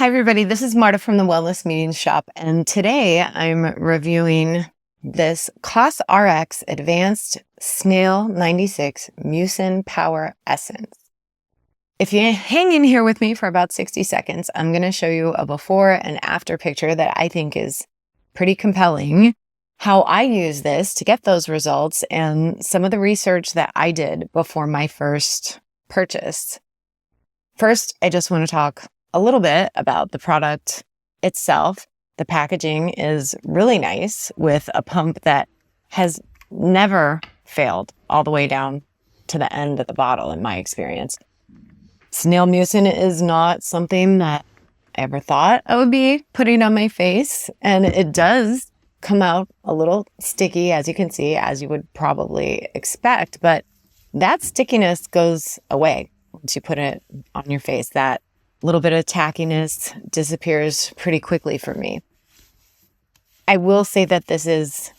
Hi, everybody. This is Marta from the Wellness Meeting Shop, and today I'm reviewing this Cos RX Advanced Snail 96 Mucin Power Essence. If you hang in here with me for about 60 seconds, I'm going to show you a before and after picture that I think is pretty compelling, how I use this to get those results, and some of the research that I did before my first purchase. First, I just want to talk a little bit about the product itself. The packaging is really nice with a pump that has never failed all the way down to the end of the bottle, in my experience. Snail mucin is not something that I ever thought I would be putting on my face, and it does come out a little sticky, as you can see, as you would probably expect, but that stickiness goes away once you put it on your face. That little bit of tackiness disappears pretty quickly for me. I will say that this is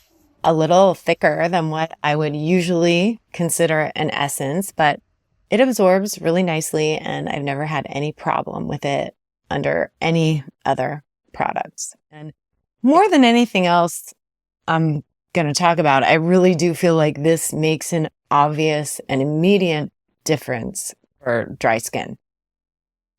a little thicker than what I would usually consider an essence, but it absorbs really nicely, and I've never had any problem with it under any other products. And more than anything else I'm going to talk about, I really do feel like this makes an obvious and immediate difference for dry skin.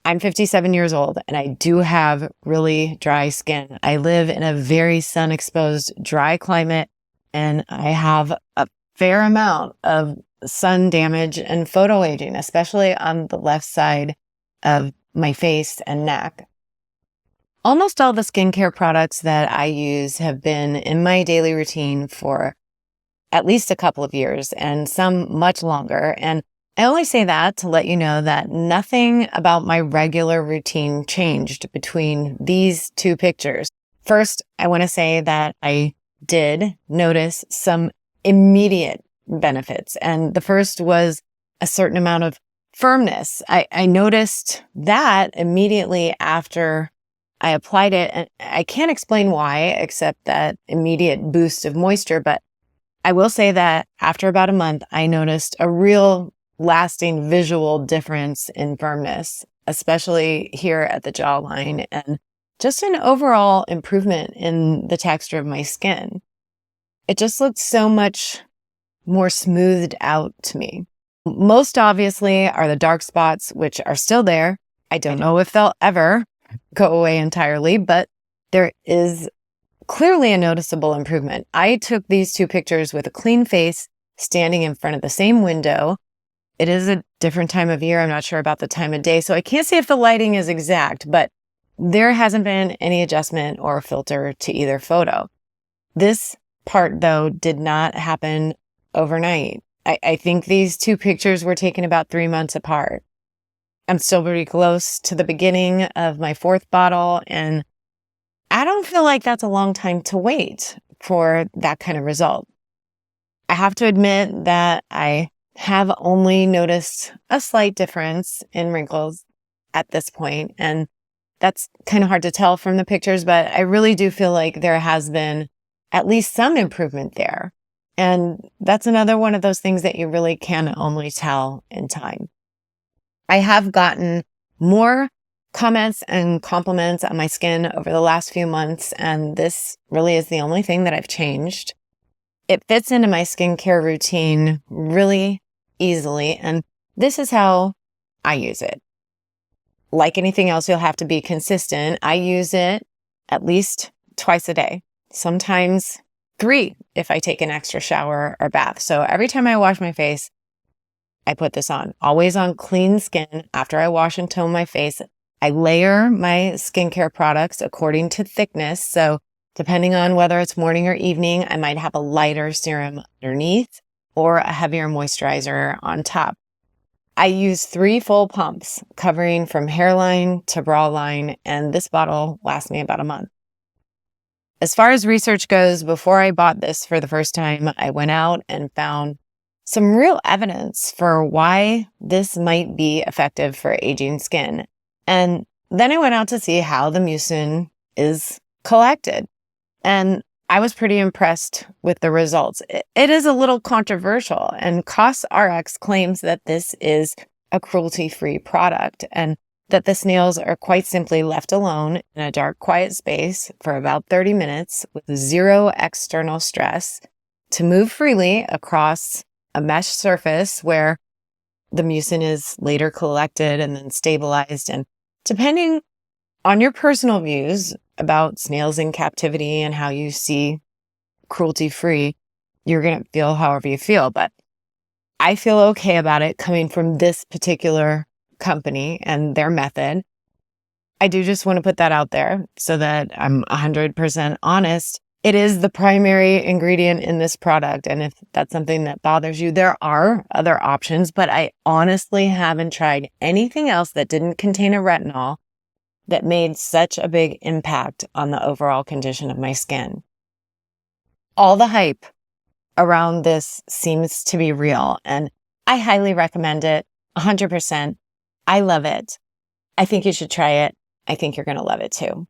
I'm 57 years old and I do have really dry skin. I live in a very sun-exposed, dry climate, and I have a fair amount of sun damage and photoaging, especially on the left side of my face and neck. Almost all the skincare products that I use have been in my daily routine for at least a couple of years, and some much longer. And I only say that to let you know that nothing about my regular routine changed between these two pictures. First, I want to say that I did notice some immediate benefits. And the first was a certain amount of firmness. I noticed that immediately after I applied it. And I can't explain why, except that immediate boost of moisture. But I will say that after about a month, I noticed a real lasting visual difference in firmness, especially here at the jawline, and just an overall improvement in the texture of my skin. It just looked so much more smoothed out to me. Most obviously are the dark spots, which are still there. I don't know if they'll ever go away entirely, but there is clearly a noticeable improvement. I took these two pictures with a clean face, standing in front of the same window. It is a different time of year. I'm not sure about the time of day, so I can't say if the lighting is exact, but there hasn't been any adjustment or filter to either photo. This part, though, did not happen overnight. I think these two pictures were taken about 3 months apart. I'm still pretty close to the beginning of my fourth bottle, and I don't feel like that's a long time to wait for that kind of result. I have to admit that I have only noticed a slight difference in wrinkles at this point, and that's kind of hard to tell from the pictures, but I really do feel like there has been at least some improvement there. And that's another one of those things that you really can only tell in time. I have gotten more comments and compliments on my skin over the last few months, and this really is the only thing that I've changed. It fits into my skincare routine really easily, and this is how I use it. Like anything else, you'll have to be consistent. I use it at least twice a day, sometimes 3 if I take an extra shower or bath. So every time I wash my face, I put this on, always on clean skin. After I wash and tone my face, I layer my skincare products according to thickness. So depending on whether it's morning or evening, I might have a lighter serum underneath or a heavier moisturizer on top. I use 3 full pumps covering from hairline to bra line, and this bottle lasts me about a month. As far as research goes, before I bought this for the first time, I went out and found some real evidence for why this might be effective for aging skin. And then I went out to see how the mucin is collected. And I was pretty impressed with the results. It is a little controversial, and Cos RX claims that this is a cruelty-free product. And that the snails are quite simply left alone in a dark, quiet space for about 30 minutes with zero external stress to move freely across a mesh surface where the mucin is later collected and then stabilized. And depending on your personal views about snails in captivity and how you see cruelty-free, you're going to feel however you feel. But I feel okay about it coming from this particular company and their method. I do just want to put that out there so that I'm 100% honest. It is the primary ingredient in this product. And if that's something that bothers you, there are other options, but I honestly haven't tried anything else that didn't contain a retinol that made such a big impact on the overall condition of my skin. All the hype around this seems to be real, and I highly recommend it 100%. I love it. I think you should try it. I think you're going to love it too.